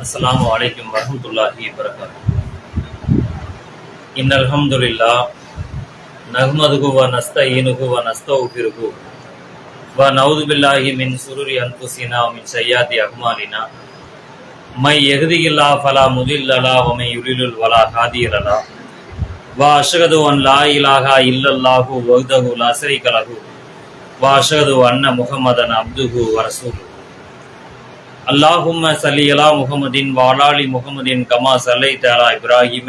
अस्सलामु अलैकुम वरहमतुल्लाहि वबरकातुहू। इन्नल हम्दुलिल्लाह नहमदुहु व नस्तईनुहु व नस्तगफिरुहु व नऊज़ु बिल्लाहि मिन शुरूरि अनफुसिना व मिन सय्यिआति अअमालिना मै यहदिहिल्लाहु फला मुदिल्ल लहु व मै युद्लिल फला हादिय लहु व अशहदु अन ला इलाहा इल्लल्लाहु वहदहु ला शरीका लहु व अशहदु अन्न मुहम्मदन अब्दुहु व रसूलुहु। अल्लाहुम्मा सल्लि अला मुहम्मदिन व अला आलि मुहम्मदिन कमा सल्लैता अला इब्राहीम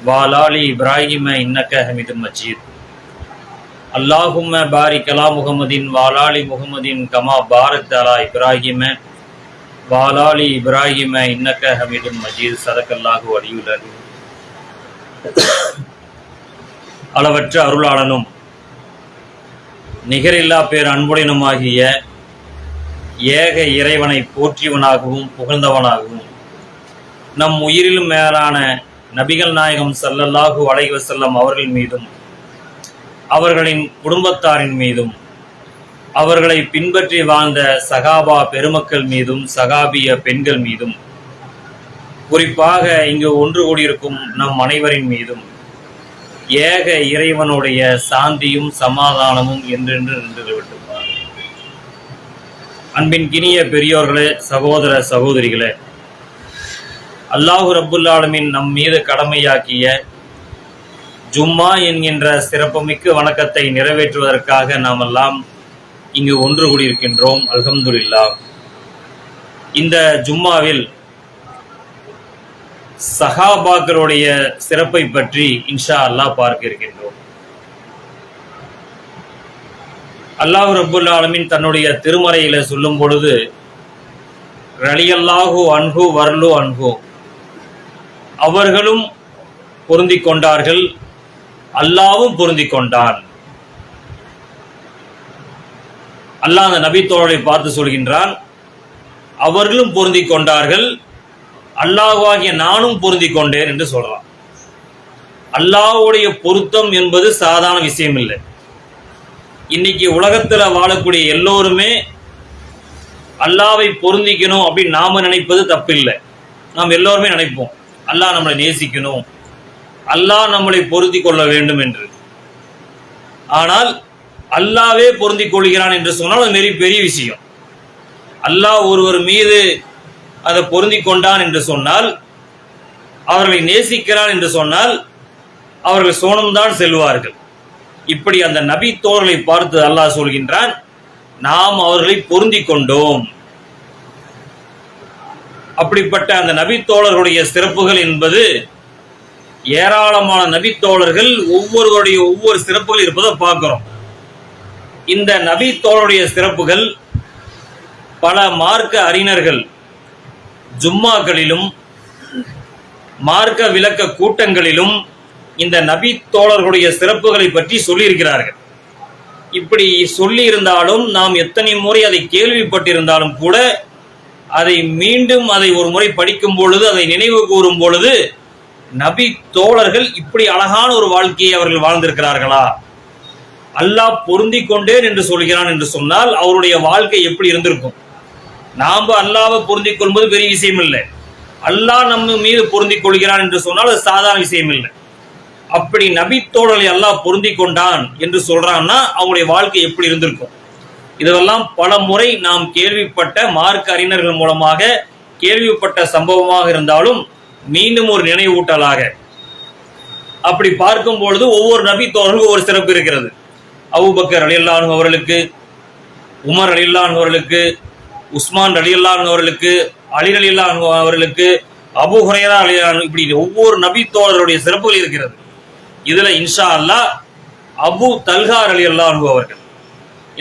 व अला आलि इब्राहीम इन्नका हमीदुम मजीद। अल्लाहुम्मा बारिक अला मुहम्मदिन व अला आलि मुहम्मदिन कमा बारकता अला इब्राहीम व अला आलि इब्राहीम इन्नका हमीदुम मजीद। सदकल्लाहु अलियुल अज़ीम। அளவற்ற அருளாளனும் நிகரில்லா பேர் அன்புடனுமாகிய ஏக இறைவனை போற்றியவனாகவும் புகழ்ந்தவனாகவும் நம் உயிரிலும் மேலான நபிகள் நாயகம் ஸல்லல்லாஹு அலைஹி வஸல்லம் அவர்கள் மீதும் அவர்களின் குடும்பத்தாரின் மீதும் அவர்களை பின்பற்றி வாழ்ந்த சகாபா பெருமக்கள் மீதும் சகாபிய பெண்கள் மீதும் குறிப்பாக இங்கு ஒன்று கூடியிருக்கும் நம் அனைவரின் மீதும் ஏக இறைவனுடைய சாந்தியும் சமாதானமும் என்றென்று நின்றுவிட்டது. அன்பின் கினிய பெரியோர்களே, சகோதர சகோதரிகளே, அல்லாஹு ரப்புல் ஆலமீன் நம் மீது கடமையாக்கிய ஜும்மா என்கின்ற சிறப்புமிக்க வணக்கத்தை நிறைவேற்றுவதற்காக நாம் எல்லாம் இங்கு ஒன்று கூடியிருக்கின்றோம். அல்ஹம்துலில்லாஹ். இந்த ஜும்மாவில் சஹாபாக்களுடைய சிறப்பை பற்றி இன்ஷா அல்லாஹ் பார்க்க இருக்கின்றோம். அல்லாஹ் ரப்புல் ஆலமீன் தன்னுடைய திருமறையில சொல்லும் பொழுது ரலியல்லாஹு அன்ஹு வர்லு அன்ஹு, அவர்களும் பொருந்தி கொண்டார்கள், அல்லாஹ்வும் பொருந்தி கொண்டான். அல்லாஹ் அந்த நபி தோழரை பார்த்து சொல்கின்றான், அவர்களும் பொருந்தி கொண்டார்கள், அல்லாஹ்வாகிய நானும் பொருந்தி கொண்டேன் என்று சொல்றான். அல்லாஹ்வுடைய பொருத்தம் என்பது சாதாரண விஷயம் இல்லை. இன்னைக்கு உலகத்துல வாழக்கூடிய எல்லோருமே அல்லாஹ்வை பொருந்திக்கணும் அப்படின்னு நாம நினைப்பது தப்பில்லை. நாம் எல்லோருமே நினைப்போம் அல்லாஹ் நம்மளை நேசிக்கணும், அல்லாஹ் நம்மளை பொருந்தி கொள்ள வேண்டும் என்று. ஆனால் அல்லாஹ்வே பொருந்தி கொள்கிறான் என்று சொன்னால் அது பெரிய விஷயம். அல்லாஹ் ஒருவர் மீது அதை பொருந்தி கொண்டான் என்று சொன்னால், அவர்களை நேசிக்கிறான் என்று சொன்னால் அவர்கள் சோனம்தான் செல்வார்கள். இப்படி அந்த நபி தோழர்களை பார்த்து அல்லாஹ் சொல்கின்றான், நாம் அவர்களை பொருந்தி கொண்டோம். அப்படிப்பட்ட அந்த நபி தோழர்களுடைய சிறப்புகள் என்பது ஏராளமான நபி தோழர்கள் ஒவ்வொருவருடைய ஒவ்வொரு சிறப்புகள் இருப்பதை பார்க்கிறோம். இந்த நபி தோழருடைய சிறப்புகள் பல மார்க்க அறிஞர்கள் ஜும்மாக்களிலும் மார்க்க விளக்க கூட்டங்களிலும் இந்த நபி தோழர்களுடைய சிறப்புகளை பற்றி சொல்லியிருக்கிறார்கள். இப்படி சொல்லி இருந்தாலும் நாம் எத்தனை முறை அதை கேள்விப்பட்டிருந்தாலும் கூட அதை மீண்டும் அதை ஒரு முறை படிக்கும் பொழுது, அதை நினைவு கூறும் பொழுது, நபி தோழர்கள் இப்படி அழகான ஒரு வாழ்க்கையை அவர்கள் வாழ்ந்திருக்கிறார்களா, அல்லாஹ் பொருந்தி கொண்டேன் என்று சொல்கிறான் என்று சொன்னால் அவருடைய வாழ்க்கை எப்படி இருந்திருக்கும். நாம் அல்லாஹ்வை பொருந்திக் கொள்வது பெரிய விஷயம் இல்லை, அல்லாஹ் நம்ம மீது பொருந்திக் கொள்கிறான் என்று சொன்னால் அது சாதாரண விஷயம் இல்லை. அப்படி நபி தோழர்களை அல்லாஹ் பொருந்தி கொண்டான் என்று சொல்றான்னா அவங்களுடைய வாழ்க்கை எப்படி இருந்திருக்கும். இதெல்லாம் பல முறை நாம் கேள்விப்பட்ட மார்க்க அறிஞர்கள் மூலமாக கேள்விப்பட்ட சம்பவமாக இருந்தாலும் மீண்டும் ஒரு நினைவூட்டலாக அப்படி பார்க்கும் பொழுது ஒவ்வொரு நபி தோழர்களுக்கும் ஒரு சிறப்பு இருக்கிறது. அபூபக்கர் ரலியல்லாஹு அன்ஹு அவர்களுக்கு, உமர் ரலியல்லாஹு அன்ஹு அவர்களுக்கு, உஸ்மான் ரலியல்லாஹு அன்ஹு அவர்களுக்கு, அலி ரலியல்லாஹு அன்ஹு அவர்களுக்கு, அபூ ஹுரைரா ரலியல்லாஹு அன்ஹு, இப்படி ஒவ்வொரு நபி தோழருடைய சிறப்புகள் இருக்கிறது. இதுல இன்ஷா அல்லாஹ் அபூ தல்ஹா ரலியல்லாஹு அன்ஹு அவர்கள்,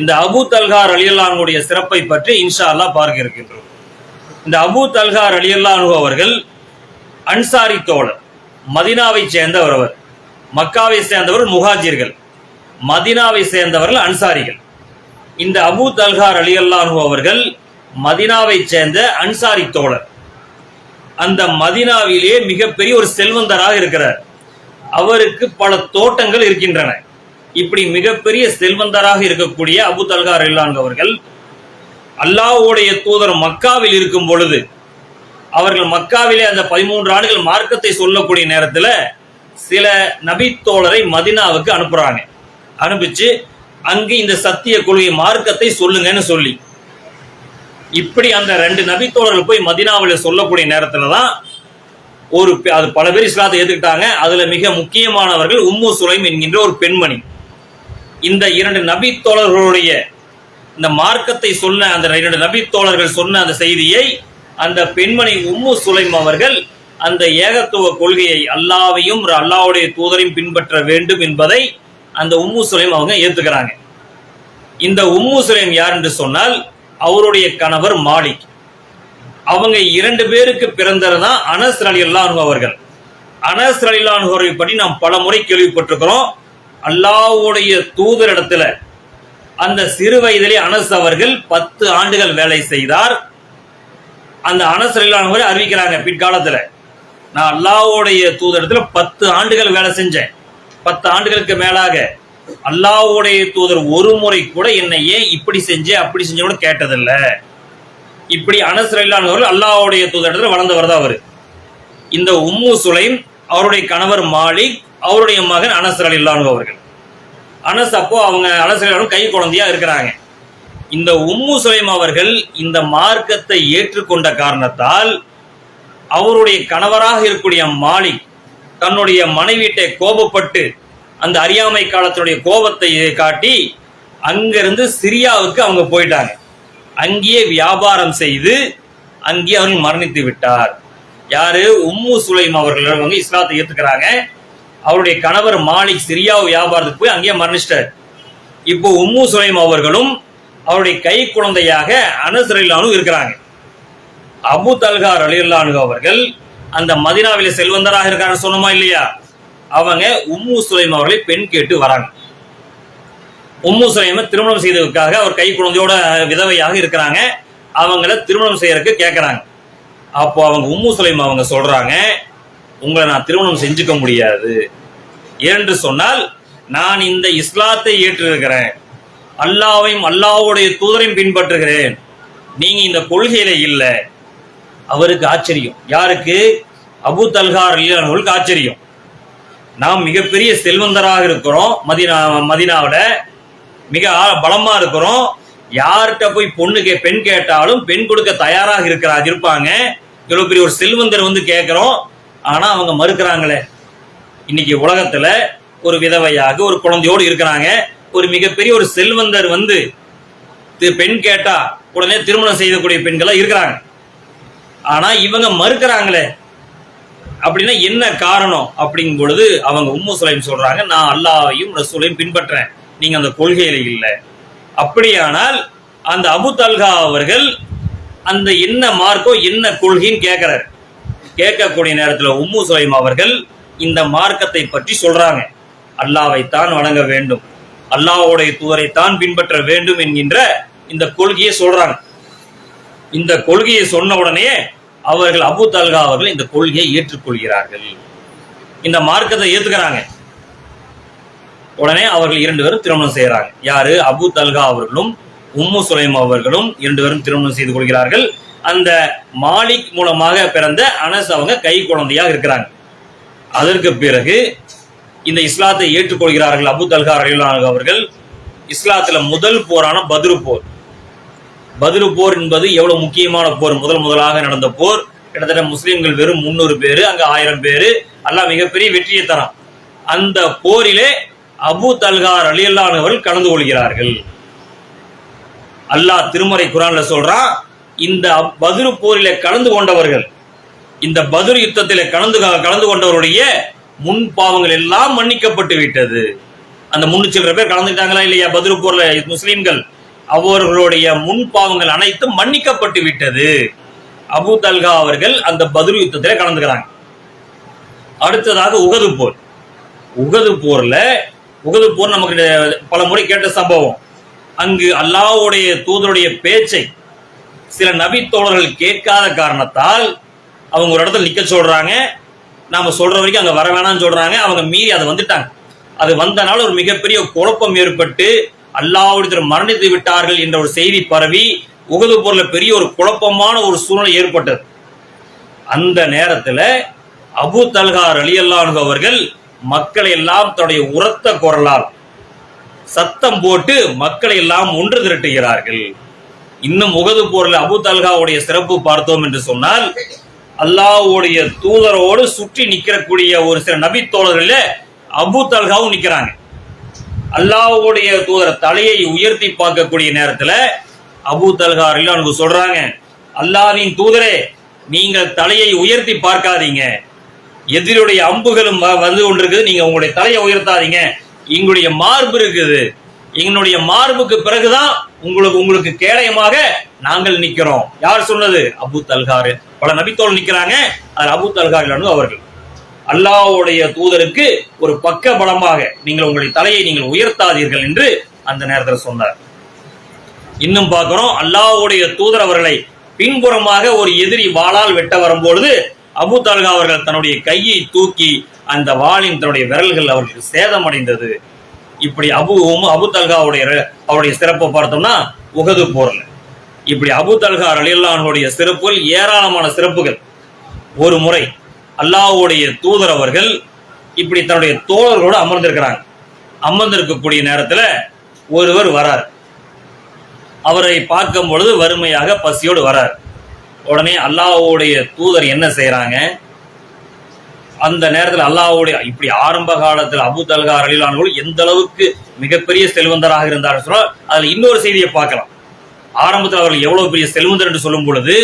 இந்த அபூ தல்ஹா ரலியல்லாஹு அன்ஹுடைய சிறப்பை பற்றி இன்ஷா அல்லாஹ் பார்க்க இருக்கின்றோம். இந்த அபூ தல்ஹா ரலியல்லாஹு அன்ஹு அவர்கள் அன்சாரி தோழர், மதீனாவை சேர்ந்தவர். அவர் மக்காவை சேர்ந்தவர் முஹாஜிர்கள், மதீனாவை சேர்ந்தவர்கள் அன்சாரிகள். இந்த அபூ தல்ஹா ரலியல்லாஹு அன்ஹு அவர்கள் மதீனாவை சேர்ந்த அன்சாரி தோழர். அந்த மதீனாவிலே மிகப்பெரிய ஒரு செல்வந்தராக இருக்கிறார். அவருக்கு பல தோட்டங்கள் இருக்கின்றன. இப்படி மிகப்பெரிய செல்வந்தராக இருக்கக்கூடிய அபூ தல்ஹா ரலியல்லாஹு அன்ஹு அவர்கள் அல்லாஹ்வுடைய தூதர் மக்காவில் இருக்கும் பொழுது அவர்கள் மக்காவிலே அந்த 13 ஆண்டுகள் மார்க்கத்தை சொல்லக்கூடிய நேரத்துல சில நபி தோழரை மதினாவுக்கு அனுப்புறாங்க. அனுப்பிச்சு அங்கு இந்த சத்திய கொள்கை மார்க்கத்தை சொல்லுங்கன்னு சொல்லி, இப்படி அந்த 2 நபி தோழர்கள் போய் மதினாவில் சொல்லக்கூடிய நேரத்துலதான் அது பல பேர் இஸ்லாத்தை ஏத்துக்கிட்டாங்க. அதுல மிக முக்கியமானவர்கள் உம்மு சுலைம் என்கின்ற ஒரு பெண்மணி. இந்த 2 நபி தோழர்களுடைய இந்த மார்க்கத்தை சொன்ன அந்த 2 நபி தோழர்கள் சொன்ன அந்த செய்தியை அந்த பெண்மணி உம்மு சுலைம் அவர்கள் அந்த ஏகத்துவ கொள்கையை, அல்லாவையும் அல்லாவுடைய தூதரையும் பின்பற்ற வேண்டும் என்பதை அந்த உம்மு சுலைம் அவங்க ஏத்துக்கிறாங்க. இந்த உம்மு சுலைம் யார் என்று சொன்னால் அவருடைய கணவர் மாலிக். அவங்க 2 பேருக்கு பிறந்ததுதான் அனஸ் ரலியல்லாஹு அன்ஹு அவர்கள். அனஸ் ரலியல்லாஹு அன்ஹு அவர்களை பற்றி நாம் பல முறை கேள்விப்பட்டிருக்கிறோம். அல்லாஹ்வுடைய தூதரிடத்துல அந்த சிறு வயதிலே அனஸ் அவர்கள் 10 ஆண்டுகள் வேலை செய்தார். அந்த அனஸ் ரலியல்லாஹு அன்ஹு அறிவிக்கிறாங்க, பிற்காலத்துல நான் அல்லாஹ்வுடைய தூதரிடத்துல 10 ஆண்டுகள் வேலை செஞ்சேன். 10 ஆண்டுகளுக்கு மேலாக அல்லாஹ்வுடைய தூதர் ஒரு முறை கூட என்னை ஏன் இப்படி செஞ்சே அப்படி செஞ்ச கூட கேட்டதில்லை. இப்படி அனஸ் ரலியல்லாஹு அன்ஹு அல்லாஹ்வுடைய தூதரிடத்துல வளர்ந்தவர் தான் அவரு. இந்த உம்மு சுலைம் அவருடைய கணவர் மாலிக், அவருடைய மகன் அனஸ் ரலியல்லாஹு அன்ஹு அவர்கள். அனஸ் அப்போ அவங்க அனஸ் ரலியல்லாஹு அன்ஹு கை குழந்தையா இருக்கிறாங்க. இந்த உம்மு சுலைம் அவர்கள் இந்த மார்க்கத்தை ஏற்றுக்கொண்ட காரணத்தால் அவருடைய கணவராக இருக்கக்கூடிய மாலிக் தன்னுடைய மனைவியிட்ட கோபப்பட்டு அந்த அறியாமை காலத்தினுடைய கோபத்தை காட்டி அங்கிருந்து சிரியாவுக்கு அவங்க போயிட்டாங்க. அங்கேயே வியாபாரம் செய்து அங்கேயே அவர்கள் மரணித்து விட்டார். யாரு? உம்மு சுலைம் அவர்கள் வந்து இஸ்லாத்தை ஏத்துக்கிறாங்க. அவருடைய கணவர் மாலிக் சிரியா வியாபாரத்துக்கு போய் அங்கேயே மரணிச்சிட்டார். இப்போ உம்மு சுலைம் அவர்களும் அவருடைய கை குழந்தையாக அனஸ் ரலியல்லாஹு அன்ஹு இருக்கிறாங்க. அபு தல்ஹா ரலியல்லாஹு அன்ஹு அவர்கள் அந்த மதீனாவிலே செல்வந்தராக இருக்காங்க சொன்னோமா இல்லையா? அவங்க உம்மு சுலைம் அவர்களை பெண் கேட்டு வராங்க. உம்மு சுலைமை திருமணம் செய்ததுக்காக அவர் கை குழந்தையோட விதவையாக இருக்கிறாங்க. அவங்கள திருமணம் செய்யறதுக்கு கேட்கறாங்க. அப்போ அவங்க உம்மு சுலைம் அவங்க சொல்றாங்க, உங்களை நான் திருமணம் செஞ்சுக்க முடியாது. ஏனென்று சொன்னால் நான் இந்த இஸ்லாத்தை ஏற்றிருக்கிறேன், அல்லாவையும் அல்லாஹ்வுடைய தூதரையும் பின்பற்றுகிறேன், நீங்க இந்த கொள்கையில இல்ல. அவருக்கு ஆச்சரியம். யாருக்கு? அபு தல்ஹா ரலியல்லாஹு அன்ஹுவுக்கு ஆச்சரியம். நாம் மிகப்பெரிய செல்வந்தராக இருக்கிறோம், மதீனாவுல மிக பலமா இருக்கிறோம், யார்கிட்ட போய் பெண் கேட்டாலும் பெண் கொடுக்க தயாராக இருப்பாங்க. இவ்வளவு பெரிய ஒரு செல்வந்தர் வந்து கேட்கிறோம், ஆனா அவங்க மறுக்கிறாங்களே. இன்னைக்கு உலகத்துல ஒரு விதவையாக ஒரு குழந்தையோடு இருக்கிறாங்க. ஒரு மிகப்பெரிய ஒரு செல்வந்தர் வந்து பெண் கேட்டா உடனே திருமணம் செய்யக்கூடிய பெண்களா இருக்கிறாங்க. ஆனா இவங்க மறுக்கிறாங்களே, அப்படின்னா என்ன காரணம் அப்படிங்கும் பொழுது அவங்க உம்மு சுலைம் சொல்றாங்க, நான் அல்லாஹ்வையும் ரசூலையும் பின்பற்றேன், நீங்க அந்த கொள்கையில இல்லை. அப்படியானால் அந்த அபு தல்ஹா அவர்கள் அந்த என்ன மார்க்கோ என்ன கொள்கைன்னு கேட்கிறார். கேட்கக்கூடிய நேரத்தில் உம்மு சுலைம் அவர்கள் இந்த மார்க்கத்தை பற்றி சொல்றாங்க. அல்லாஹ்வைத்தான் வணங்க வேண்டும், அல்லாஹ்வுடைய தூதரைத்தான் பின்பற்ற வேண்டும் என்கின்ற இந்த கொள்கையை சொல்றாங்க. இந்த கொள்கையை சொன்ன உடனே அவர்கள் அபு தல்ஹா அவர்கள் இந்த கொள்கையை ஏற்றுக்கொள்கிறார்கள், இந்த மார்க்கத்தை ஏத்துக்கிறாங்க. உடனே அவர்கள் 2 பேரும் திருமணம் செய்யறாங்க. யாரு? அபு தல்ஹா அவர்களும் உம்மு சுலைம் அவர்களும் 2 பேரும் திருமணம் செய்து கொள்கிறார்கள். அந்த மாலிக் மூலமாக பிறந்த அனஸ் அவங்க கை குழந்தையாக இருக்கிறாங்க. அதற்கு பிறகு இந்த இஸ்லாத்தை ஏற்றுக்கொள்கிறார்கள் அபு தல்ஹா ரலியல்லாஹு அன்ஹு அவர்கள். இஸ்லாத்துல முதல் போரான பத்ரு போர். பத்ரு போர் என்பது எவ்வளவு முக்கியமான போர். முதலாக நடந்த போர். கிட்டத்தட்ட முஸ்லிம்கள் வெறும் 300 பேரு, அங்க 1000 பேரு. அல்லாஹ் மிகப்பெரிய வெற்றியை தரான். அந்த போரிலே அபு தல்ஹா ரலியல்லாஹு அன்ஹு அவர்கள் கலந்து கொள்கிறார்கள். அல்லாஹ் திருமறை குர்ஆன்ல சொல்றான், இந்த பத்ரு போரிலே கலந்து கொண்டவர்கள், இந்த பத்ரு யுத்தத்திலே கலந்து கொண்டவருடைய முன் பாவங்கள் எல்லாம் மன்னிக்கப்பட்டு விட்டது. அந்த 300 பேர் கலந்துட்டாங்களா இல்லையா பத்ரு போர்ல முஸ்லிம்கள், அவர்களுடைய முன் பாவங்கள் அனைத்தும் மன்னிக்கப்பட்டு விட்டது. அபு தல்ஹா அவர்கள் அந்த பத்ரு யுத்தத்திலே கலந்துக்கிறாங்க. அடுத்ததாக உஹது போர். உஹது போர் நமக்கு பல முறை கேட்ட சம்பவம். அங்கு அல்லாஹ்வுடைய தூதருடைய பேச்சை சில நபி தோழர்கள் கேட்காத காரணத்தால் அவங்க ஒரு இடத்துல நிக்க சொல்றாங்க. நாம சொல்ற வரைக்கும் அங்க வர வேணாம்னு சொல்றாங்க. அவங்க மீறி அதை வந்துட்டாங்க. அது வந்தனால ஒரு மிகப்பெரிய குழப்பம் ஏற்பட்டு அல்லாஹ்வுடைய மரணித்து விட்டார்கள் என்ற ஒரு செய்தி பரவி உஹது போர்ல பெரிய ஒரு குழப்பமான ஒரு சூழ்நிலை ஏற்பட்டது. அந்த நேரத்துல அபூ தல்ஹா ரலியல்லாஹு அன்ஹு அவர்கள் மக்களை எல்லாம் தன்னுடைய உரத்த குரலால் சத்தம் போட்டு மக்களை எல்லாம் ஒன்று திரட்டுகிறார்கள். இன்னும் உஹது போர்ல அபூ தல்ஹாவுடைய சிறப்பு பார்த்தோம் என்று சொன்னால், அல்லாஹ்வுடைய தூதரோடு சுற்றி நிற்கக்கூடிய ஒரு சில நபி தோழர்கள அபூ தல்ஹாவும் நிக்கிறாங்க. அல்லாஹ்வுடைய தூதர் தலையை உயர்த்தி பார்க்கக்கூடிய நேரத்துல அபூ தல்ஹா ரலியல்லாஹு அன்ஹு சொல்றாங்க, அல்லாஹ்வின் தூதரே, நீங்கள் தலையை உயர்த்தி பார்க்காதீங்க, எதிரியுடைய அம்புகளும் வந்து கொண்டிருக்குது, நீங்க உங்களுடைய தலையை உயர்த்தாதீங்க, எங்களுடைய மார்பு இருக்குது, எங்களுடைய மார்புக்கு பிறகுதான் உங்களுக்கு கேடயமாக நாங்கள் நிக்கிறோம். யார் சொன்னது? Abu Talha. பல நபித்தோல் நிக்கிறாங்க, அது அபூ தல்ஹா அவர்கள். அல்லாஹ்வுடைய தூதருக்கு ஒரு பக்க பலமாக நீங்கள் உங்களுடைய தலையை நீங்கள் உயர்த்தாதீர்கள் என்று அந்த நேரத்தில் சொன்னார். இன்னும் பார்க்கிறோம், அல்லாஹ்வுடைய தூதர் அவர்களை பின்புறமாக ஒரு எதிரி வாளால் வெட்ட வரும்பொழுது அபூ தல்ஹா அவர்கள் தன்னுடைய கையை தூக்கி அந்த வாளின் தன்னுடைய விரல்கள் அவர்களுக்கு சேதமடைந்தது. இப்படி அபூ தல்ஹாவுடைய அவருடைய சிறப்பை பார்த்தோம்னா உஹது போர்ல இப்படி அபூ தல்ஹா ரலியல்லாஹு அன்ஹுடைய சிறப்புகள் ஏராளமான சிறப்புகள். ஒரு முறை அல்லாஹ்வுடைய தூதர் அவர்கள் இப்படி தன்னுடைய தோழர்களோடு அமர்ந்திருக்கிறாங்க. அமர்ந்திருக்கக்கூடிய நேரத்துல ஒருவர் வரார். அவரை பார்க்கும் பொழுது வறுமையாக பசியோடு வரார். உடனே அல்லாஹ்வுடைய தூதர் என்ன செய்யறாங்க, அந்த நேரத்தில் அல்லாஹ்வுடைய இப்படி ஆரம்ப காலத்தில் அபூ தல்ஹா ரலியல்லாஹு அன்ஹு எந்த அளவுக்கு மிகப்பெரிய செல்வந்தராக இருந்தார் சொன்னால் அதுல இன்னொரு செய்தியை பார்க்கலாம். ஆரம்பத்தில் அவர்கள் எவ்வளவு பெரிய செல்வந்தர் என்று சொல்லும் பொழுது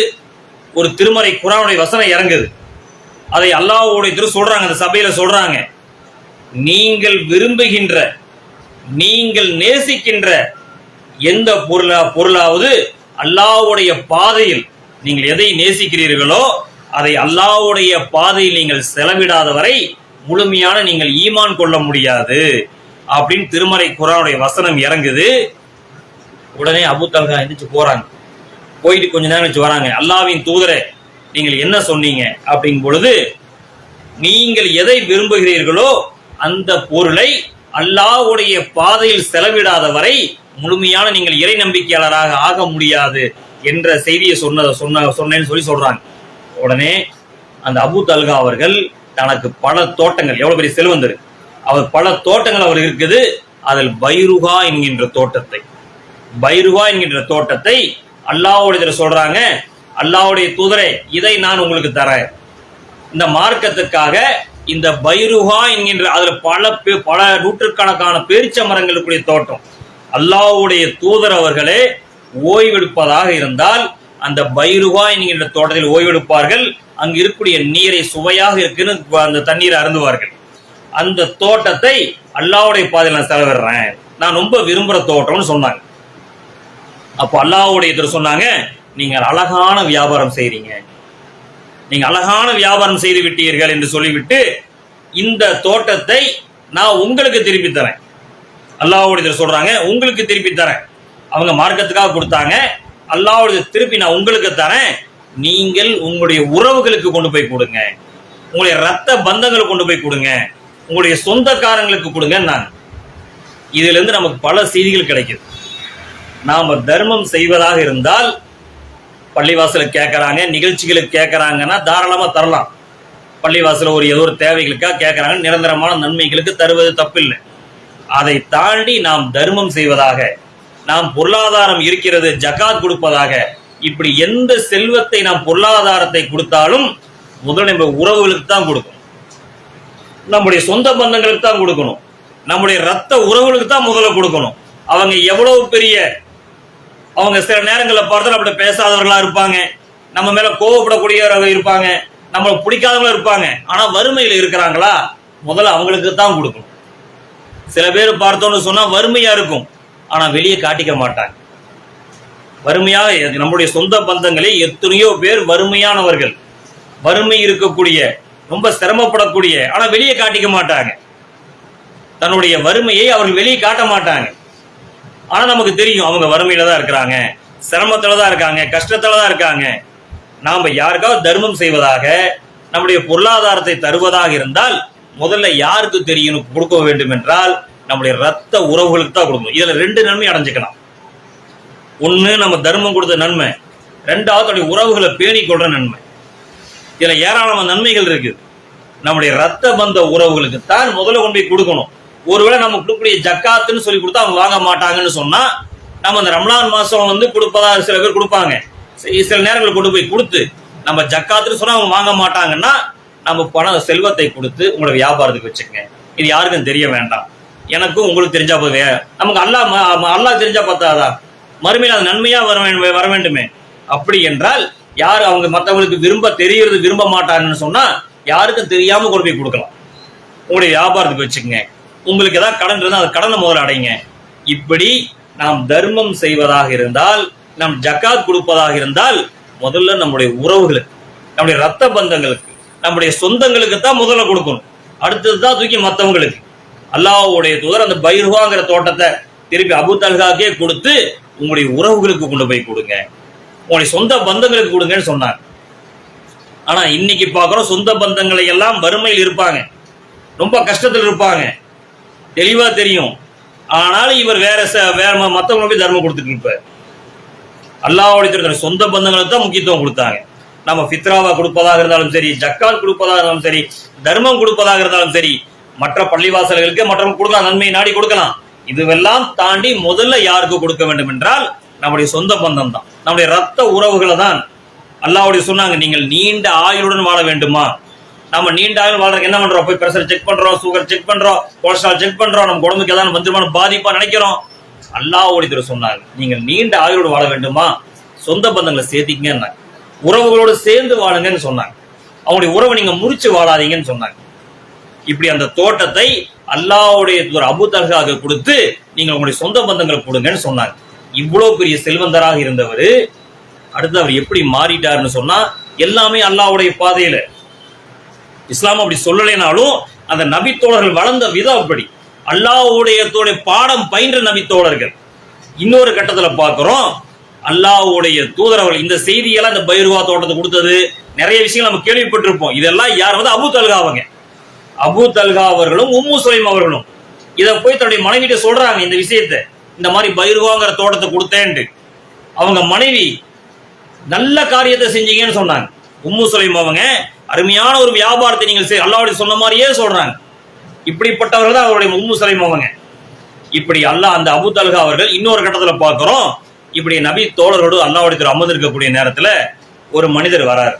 ஒரு திருமறை குர்ஆனுடைய வசனம் இறங்குது. அதை அல்லாஹ்வுடைய திரு சொல்றாங்க, அந்த சபையில சொல்றாங்க, நீங்கள் விரும்புகின்ற, நீங்கள் நேசிக்கின்ற எந்த பொருளாவது அல்லாஹ்வுடைய பாதையில் நீங்கள் எதை நேசிக்கிறீர்களோ அதை அல்லாஹ்வுடைய பாதையில் நீங்கள் செலவிடாத வரை முழுமையான நீங்கள் ஈமான் கொள்ள முடியாது அப்படின்னு திருமறை குர்ஆனுடைய வசனம் இறங்குது. உடனே அபூ தல்ஹா எந்திரிச்சு போறாங்க. போயிட்டு கொஞ்ச நேரம் கழிச்சு வராங்க, அல்லாஹ்வின் தூதரே, நீங்கள் என்ன சொன்னீங்க அப்படிங்கும் பொழுது, நீங்கள் எதை விரும்புகிறீர்களோ அந்த பொருளை அல்லாஹ்வுடைய பாதையில் செலவிடாத வரை முழுமையான நீங்கள் இறை நம்பிக்கையாளராக ஆக முடியாது என்ற செய்தியை சொன்னேன்னு சொல்லி சொல்றாங்க. உடனே அந்த அபூ தல்ஹா அவர்கள் தனக்கு பல தோட்டங்கள், எவ்வளவு பெரிய செல்வந்தர் அவர், பல தோட்டங்கள் அவர் இருக்குது. அதில் பைருஹா என்கின்ற தோட்டத்தை அல்லாஹ்வுடைய சொல்றாங்க, அல்லாஹ்வுடைய தூதரே, இதை நான் உங்களுக்கு தரேன், இந்த மார்க்கத்துக்காக இந்த பைருஹா என்கின்ற அதுல பல நூற்றுக்கணக்கான பேரிச்ச மரங்களுக்குரிய தோட்டம். அல்லாஹ்வுடைய தூதர் அவர்களே ஓய்வெடுப்பதாக இருந்தால் அந்த பைருஹா என்கின்ற தோட்டத்தில் ஓய்வெடுப்பார்கள். அங்கு இருக்கக்கூடிய நீரை சுவையாக இருக்குன்னு அந்த தண்ணீரை அருந்துவார்கள். அந்த தோட்டத்தை அல்லாஹ்வுடைய பாதையில் நான் செலவிடுறேன், நான் ரொம்ப விரும்புற தோட்டம்னு சொன்னாங்க. அப்போ அல்லாஹ்வுடைய சொன்னாங்க, நீங்கள் அழகான வியாபாரம் செய்றீங்க, நீங்க அழகான வியாபாரம் செய்து விட்டீர்கள் என்று சொல்லிவிட்டு இந்த தோட்டத்தை நான் உங்களுக்கு திருப்பி தரேன். அல்லாஹ்வுடைய சொல்றாங்க, உங்களுக்கு திருப்பி தரேன். அவங்க மார்க்கத்துக்காக கொடுத்தாங்க, அல்லாஹ்வுடைய திருப்பி நான் உங்களுக்கு தரேன், நீங்கள் உங்களுடைய உறவுகளுக்கு கொண்டு போய் கொடுங்க, உங்களுடைய ரத்த பந்தங்களுக்கு கொண்டு போய் கொடுங்க, உங்களுடைய சொந்தக்காரங்களுக்கு கொடுங்க. நான் இதுல இருந்து நமக்கு பல செய்திகள் கிடைக்குது. நாம தர்மம் செய்வதாக இருந்தால் பள்ளிவாசல கேட்கறாங்க, நிகழ்ச்சிகளுக்கு கேட்கறாங்கன்னா தாராளமா தரலாம். பள்ளிவாசல ஏதோ ஒரு தேவைகளுக்காக கேட்கறாங்க, நிரந்தரமான நன்மைகளுக்கு தருவது தப்பில்லை. அதை தாண்டி நாம் தர்மம் செய்வதாக, நாம் பொருளாதாரம் இருக்கிறது ஜகாத் கொடுப்பதாக, இப்படி எந்த செல்வத்தை நாம் பொருளாதாரத்தை கொடுத்தாலும் முதல் நம்ம உறவுகளுக்கு தான் கொடுக்கணும், நம்முடைய சொந்த பந்தங்களுக்கு தான் கொடுக்கணும், நம்முடைய ரத்த உறவுகளுக்கு தான் முதல்ல கொடுக்கணும். அவங்க எவ்வளவு பெரிய, அவங்க சில நேரங்களில் பார்த்தாலும் அப்படி பேசாதவர்களா இருப்பாங்க, நம்ம மேல கோவப்படக்கூடியவர்கள் இருப்பாங்க, நம்மளை பிடிக்காதவங்களும் இருப்பாங்க. ஆனா வறுமையில இருக்கிறாங்களா, முதல்ல அவங்களுக்கு தான் கொடுக்கணும். சில பேர் பார்த்தோன்னு சொன்னா வறுமையா இருக்கும், ஆனா வெளியே காட்டிக்க மாட்டாங்க. வறுமையாக நம்முடைய சொந்த பந்தங்களே எத்தனையோ பேர் வறுமையானவர்கள், வறுமை இருக்கக்கூடிய, ரொம்ப சிரமப்படக்கூடிய, ஆனா வெளியே காட்டிக்க மாட்டாங்க. தன்னுடைய வறுமையை அவர்கள் வெளியே காட்ட மாட்டாங்க. ஆனா நமக்கு தெரியும் அவங்க வறுமையில தான் இருக்கிறாங்க, சிரமத்துல தான் இருக்காங்க, கஷ்டத்துல தான் இருக்காங்க. நாம யாருக்காவது தர்மம் செய்வதாக, நம்முடைய பொருளாதாரத்தை தருவதாக இருந்தால் முதல்ல யாருக்கு தெரியணும் கொடுக்க வேண்டும் என்றால் நம்முடைய ரத்த உறவுகளுக்கு தான் கொடுக்கணும். இதுல ரெண்டு நன்மை அடைஞ்சுக்கலாம். ஒண்ணு நம்ம தர்மம் கொடுத்த நன்மை, ரெண்டாவது உறவுகளை பேணி கொள்ற நன்மை. இதுல ஏராளமான நன்மைகள் இருக்குது. நம்முடைய ரத்த பந்த உறவுகளுக்கு தான் முதல்ல கொண்டு போய் கொடுக்கணும். ஒருவேளை நம்ம கொடுக்கக்கூடிய ஜக்காத்துன்னு சொல்லி கொடுத்தா அவங்க வாங்க மாட்டாங்கன்னு சொன்னா, நம்ம அந்த ரம்லான் மாசம் கொடுப்பதா சில பேர் கொடுப்பாங்க. சில நேரங்கள் கொண்டு போய் கொடுத்து நம்ம ஜக்காத்துன்னு சொன்னா அவங்க வாங்க மாட்டாங்கன்னா, நம்ம பணம் செல்வத்தை கொடுத்து உங்களோட வியாபாரத்துக்கு வச்சுக்கங்க. இது யாருக்கும் தெரிய வேண்டாம், எனக்கும் உங்களுக்கு தெரிஞ்சா போதே. நமக்கு அல்லாஹ் தெரிஞ்சா பார்த்தாதா? மறுமையில் அது நன்மையா வர வேண்டுமே. அப்படி என்றால் யாரு அவங்க மற்றவங்களுக்கு விரும்ப மாட்டாங்கன்னு சொன்னா, யாருக்கும் தெரியாம கொண்டு போய் கொடுக்கலாம். உங்களுடைய வியாபாரத்துக்கு வச்சுக்கங்க. உங்களுக்கு ஏதாவது கடன் இருந்தால் அந்த கடனை முதல்ல அடைங்க. இப்படி நாம் தர்மம் செய்வதாக இருந்தால், நாம் ஜக்காத் கொடுப்பதாக இருந்தால், முதல்ல நம்முடைய உறவுகளுக்கு, நம்முடைய ரத்த பந்தங்களுக்கு, நம்முடைய சொந்தங்களுக்கு தான் முதல்ல கொடுக்கணும். அடுத்ததுதான் தூக்கி மற்றவங்களுக்கு. அல்லாஹ்வுடைய தூதர் அந்த பைருவாங்கிற தோட்டத்தை திருப்பி அபூ தல்ஹாக்கே கொடுத்து உங்களுடைய உறவுகளுக்கு கொண்டு போய் கொடுங்க, உங்களுடைய சொந்த பந்தங்களுக்கு கொடுங்கன்னு சொன்னாங்க. ஆனா இன்னைக்கு பாக்குறோம், சொந்த பந்தங்களை எல்லாம் வறுமையில் இருப்பாங்க, ரொம்ப கஷ்டத்தில் இருப்பாங்க, தெளிவா தெரியும். ஆனாலும் இவர் வேற மற்றவங்களுக்கு போய் தர்மம் கொடுத்துட்டு இருப்பார். அல்லாஹ்வுடைய சொந்த பந்தங்களுக்கு தான் முக்கியத்துவம் கொடுத்தாங்க. நம்ம ஃபித்ராவா கொடுப்பதாக இருந்தாலும் சரி, ஜக்காத் கொடுப்பதாக இருந்தாலும் சரி, தர்மம் கொடுப்பதாக இருந்தாலும் சரி, மற்ற பள்ளிவாசல்களுக்கு மற்றவங்க கொடுக்கலாம், நன்மையை நாடி கொடுக்கலாம். இதுவெல்லாம் தாண்டி முதல்ல யாருக்கு கொடுக்க வேண்டும் என்றால் நம்முடைய சொந்த பந்தம் தான், நம்முடைய ரத்த உறவுகளை தான். அல்லாஹ்வுடைய சொன்னாங்க, நீங்கள் நீண்ட ஆயுளுடன் வாழ வேண்டுமா? நம்ம நீண்ட ஆயுள் வாழ்றதுக்கு என்ன பண்றோம்? போய் பிரஷர் செக் பண்றோம், சுகர் செக் பண்றோம், கொலஸ்ட்ரால் செக் பண்றோம், நம்ம உடம்புக்கு ஏதாவது வந்துருமான பாதிப்பா நினைக்கிறோம். அல்லாஹ்வுடைய சொன்னாங்க, நீங்கள் நீண்ட ஆயுளோடு வாழ வேண்டுமா? சொந்த பந்தங்களை சேர்த்திக்கங்க, உறவுகளோடு சேர்ந்து வாழுங்கன்னு சொன்னாங்க. அவங்களுடைய உறவை நீங்க முறிச்சு வாழாதீங்கன்னு சொன்னாங்க. இப்படி அந்த தோட்டத்தை அல்லாஹ்வுடைய அபூ தல்ஹாக்கு கொடுத்து நீங்க உங்களுடைய சொந்த பந்தங்களை கொடுங்கன்னு சொன்னாங்க. இவ்வளவு பெரிய செல்வந்தராக இருந்தவர் அடுத்து அவர் எப்படி மாறிட்டாருன்னு சொன்னா, எல்லாமே அல்லாஹ்வுடைய பாதையில. இஸ்லாம் அப்படி சொல்லலைனாலும் அந்த நபித்தோழர்கள் வளர்ந்த விதம் அப்படி. அல்லாஹ்வுடைய பாடம் பயின்ற நபித்தோழர்கள். இன்னொரு கட்டத்துல பார்க்கிறோம், அல்லாஹ்வுடைய தூதரவர்கள் இந்த செய்தியெல்லாம் இந்த பைருவா தோட்டத்தை கொடுத்தது நிறைய விஷயங்கள் நம்ம கேள்விப்பட்டிருப்போம். இதெல்லாம் யார் அபூ தல்ஹா அவங்க. அபூ தல்ஹா அவர்களும் உம்மு சுலைம் அவர்களும் இதை போய் தன்னுடைய மனைவிட்ட சொல்றாங்க. இந்த விஷயத்தை, இந்த மாதிரி பைருவாங்கிற தோட்டத்தை கொடுத்தேன்ட்டு. அவங்க மனைவி நல்ல காரியத்தை செஞ்சீங்கன்னு சொன்னாங்க. உம்மு சுலைம் அவங்க அருமையான ஒரு வியாபாரத்தை நீங்கள் அல்லாஹ்வுடைய சொன்ன மாதிரியே சொல்றாங்க. இப்படிப்பட்டவர்கள் தான் அவருடைய உம்மு சுலைம் அவங்க. இப்படி அல்லாஹ் அந்த அபூ தல்ஹா அவர்கள் இன்னொரு கட்டத்துல பார்க்கிறோம், இப்படி நபி தோழரோடு அல்லாஹ்வுடைய அமர்ந்திருக்கக்கூடிய நேரத்துல ஒரு மனிதர் வராரு.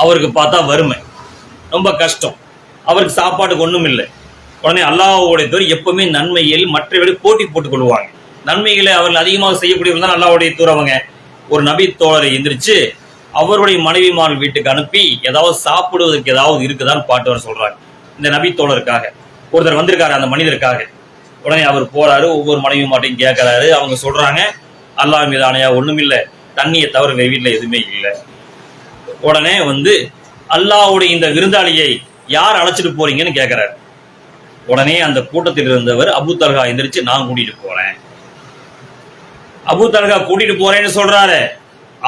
அவருக்கு பார்த்தா வறுமை, ரொம்ப கஷ்டம், அவருக்கு சாப்பாட்டுக்கு ஒண்ணும் இல்லை. உடனே அல்லாஹ்வுடைய தூதர் எப்பவுமே நன்மையில் மற்றவர்களை போட்டி போட்டுக் கொள்வாங்க. நன்மைகளை அவர்கள் அதிகமாக செய்யக்கூடியவர்கள் தான் அல்லாஹ்வுடைய தூதரவங்க. ஒரு நபி தோழரை எந்திரிச்சு அவருடைய மனைவிமான் வீட்டுக்கு அனுப்பி ஏதாவது சாப்பிடுவதற்கு ஏதாவது இருக்குதான்னு பாட்டு வர சொல்றாங்க. இந்த நபி தோழருக்காக ஒருத்தர் வந்திருக்காரு, அந்த மனிதருக்காக. உடனே அவர் போறாரு, ஒவ்வொரு மனைவி மாட்டையும் கேட்கிறாரு. அவங்க சொல்றாங்க, அல்லாஹ் மீது ஆணையா ஒண்ணும் இல்லை, தண்ணியை தவிர வீட்டுல எதுவுமே இல்லை. உடனே அல்லாஹ்வுடைய இந்த விருந்தாளியை யார் அழைச்சிட்டு போறீங்கன்னு கேட்கிறாரு. உடனே அந்த கூட்டத்தில் இருந்தவர் அபூ தல்ஹா எந்திரிச்சு, நான் கூட்டிட்டு போறேன். அபூ தல்ஹா கூட்டிட்டு போறேன்னு சொல்றாரு.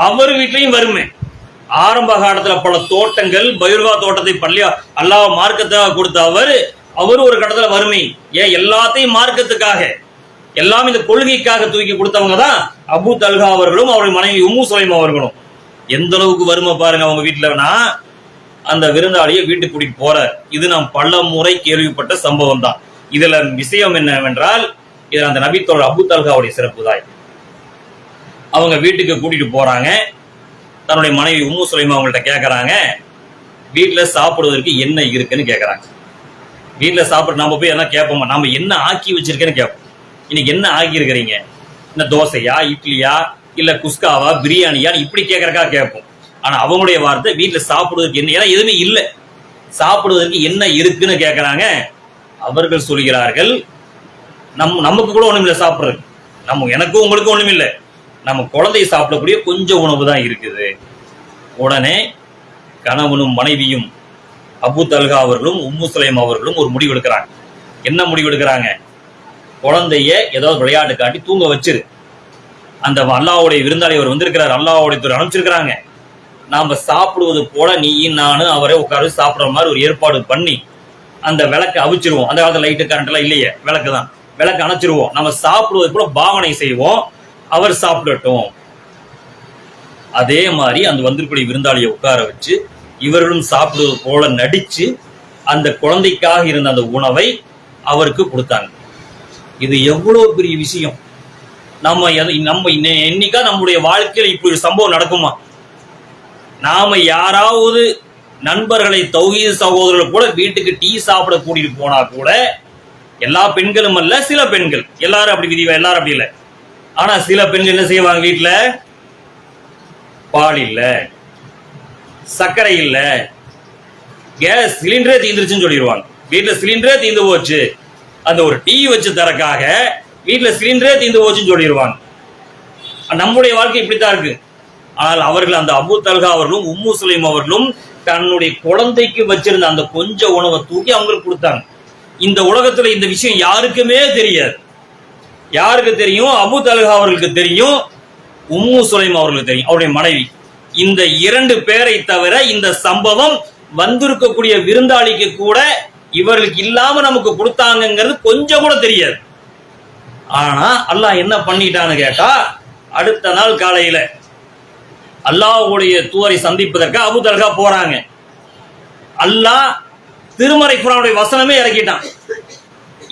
அவர் வீட்லயும் வறுமை. ஆரம்ப காலத்துல பல தோட்டங்கள், பைருவா தோட்டத்தை பள்ளியா அல்லாஹ் மார்க்கத்தாக கொடுத்த அவர் ஒரு கட்டத்துல வறுமை. ஏன் எல்லாத்தையும் மார்க்கத்துக்காக, எல்லாம் இந்த கொள்கைக்காக தூக்கி கொடுத்தவங்க தான் அபூ தல்ஹா அவர்களும் அவருடைய மனைவி உம்மு சுலைம் அவர்களும். எந்த அளவுக்கு வறுமை பாருங்க அவங்க வீட்டுலனா. அந்த விருந்தாளியை வீட்டுக்கு கூட்டிட்டு போறார். இது நாம் பல முறை கேள்விப்பட்ட சம்பவம் தான். இதுல விஷயம் என்னவென்றால், இதுல அந்த நபித்தோழர் அபூ தல்ஹாவுடைய சிறப்பு தான். அவங்க வீட்டுக்கு கூட்டிட்டு போறாங்க. தன்னுடைய மனைவி உம்மு சுலைம் அவங்கள்ட்ட கேட்கறாங்க, வீட்டுல சாப்பிடுவதற்கு என்ன இருக்குன்னு கேட்கறாங்க. வீட்டுல சாப்பிட நாம போய் என்ன கேட்போமா? நாம என்ன ஆக்கி வச்சிருக்கேன்னு கேட்போம். இன்னைக்கு என்ன ஆக்கி இருக்கிறீங்க? என்ன தோசையா, இட்லியா, இல்ல குஸ்காவா, பிரியாணியா, இப்படி கேட்கறக்கா கேட்போம். ஆனா அவங்களுடைய வார்த்தை வீட்டுல சாப்பிடுவதற்கு என்ன, ஏன்னா எதுவுமே இல்லை, சாப்பிடுவதற்கு என்ன இருக்குன்னு கேட்கறாங்க. அவர்கள் சொல்கிறார்கள், நமக்கு கூட ஒண்ணும் இல்லை சாப்பிடுறது, எனக்கும் உங்களுக்கும் ஒண்ணும் இல்லை, நம்ம குழந்தை சாப்பிடக்கூடிய கொஞ்சம் உணவு தான் இருக்குது. உடனே கணவனும் மனைவியும் அபூ தல்ஹா அவர்களும் உம்மு சுலைம் அவர்களும் ஒரு முடிவு எடுக்கிறாங்க. என்ன முடிவு எடுக்கிறாங்க? குழந்தைய ஏதாவது விளையாட்டு காட்டி தூங்க வச்சிரு. அந்த அல்லாஹ்வுடைய விருந்தாளி அவர் வந்திருக்கிறார், அல்லாஹ்வுடைய தூதர் அனுப்பிச்சிருக்கிறாங்க. நாம சாப்பிடுவது போல நீயும் நானும் அவரே உட்கார சாப்பிட்ற மாதிரி ஒரு ஏற்பாடு பண்ணி அந்த விளக்கை அவிச்சிருவோம். அந்த காலத்துல லைட்டு கரண்ட் எல்லாம் இல்லையே, விளக்கு தான், விளக்கு அணைச்சிருவோம். நம்ம சாப்பிடுவது போல பாவனை செய்வோம், அவர் சாப்பிடட்டும். அதே மாதிரி அந்த வந்திருக்கூடிய விருந்தாளியை உட்கார வச்சு இவர்களும் சாப்பிடுவது போல நடிச்சு அந்த குழந்தைக்காக இருந்த அந்த உணவை அவருக்கு கொடுத்தாங்க. இது எவ்வளவு பெரிய விஷயம். நம்ம என்னைக்கா நம்முடைய வாழ்க்கையில இப்படி ஒரு சம்பவம் நடக்குமா? நாம யாராவது நண்பர்களை தௌஹீத் சகோதரர்கள் கூட வீட்டுக்கு டீ சாப்பிட கூட்டிட்டு போனா கூட, எல்லா பெண்களும் அல்ல, சில பெண்கள், எல்லாரும் அப்படி விதிவா, எல்லாரும் அப்படி இல்லை. ஆனா சில பெண்கள் என்ன செய்வாங்க, வீட்டுல பால் இல்ல, சர்க்கரை இல்ல, கேஸ் சிலிண்டரே தீந்துருச்சுன்னு சொல்லிடுவாங்க. வீட்டுல சிலிண்டரே தீந்து போச்சு, அந்த ஒரு டீ வச்சு தரக்காக வீட்டுல சிலிண்டரே தீந்து போச்சுன்னு சொல்லிடுவாங்க. நம்முடைய வாழ்க்கை இப்படித்தான் இருக்கு. ஆனால் அவர்கள், அந்த அபூ தல்ஹா அவர்களும் உம்மு சுலைம் அவர்களும் தன்னுடைய குழந்தைக்கு வச்சிருந்த அந்த கொஞ்ச உணவை தூக்கி அவங்களுக்கு கொடுத்தாங்க. இந்த உலகத்துல இந்த விஷயம் யாருக்குமே தெரியாது. யாருக்கு தெரியும்? அபூ தல்ஹா அவர்களுக்கு தெரியும், உம்மு சுலைம் அவர்களுக்கு தெரியும், அவருடைய மனைவி. இந்த 2 பேரை தவிர இந்த சம்பவம் வந்திருக்கக்கூடிய விருந்தாளிக்கு கூட இவர்களுக்கு இல்லாம நமக்கு கொடுத்தாங்கிறது கொஞ்சம் கூட தெரியாது. ஆனா அல்லாஹ் என்ன பண்ணிட்டான்னு கேட்டா, அடுத்த நாள் காலையில அல்லாஹ்வுடைய தூதரை சந்திப்பதற்கு அபூ தல்ஹா போறாங்க. அல்லாஹ் திருமறை குர்ஆனுடைய வசனமே இறக்கிட்டான்.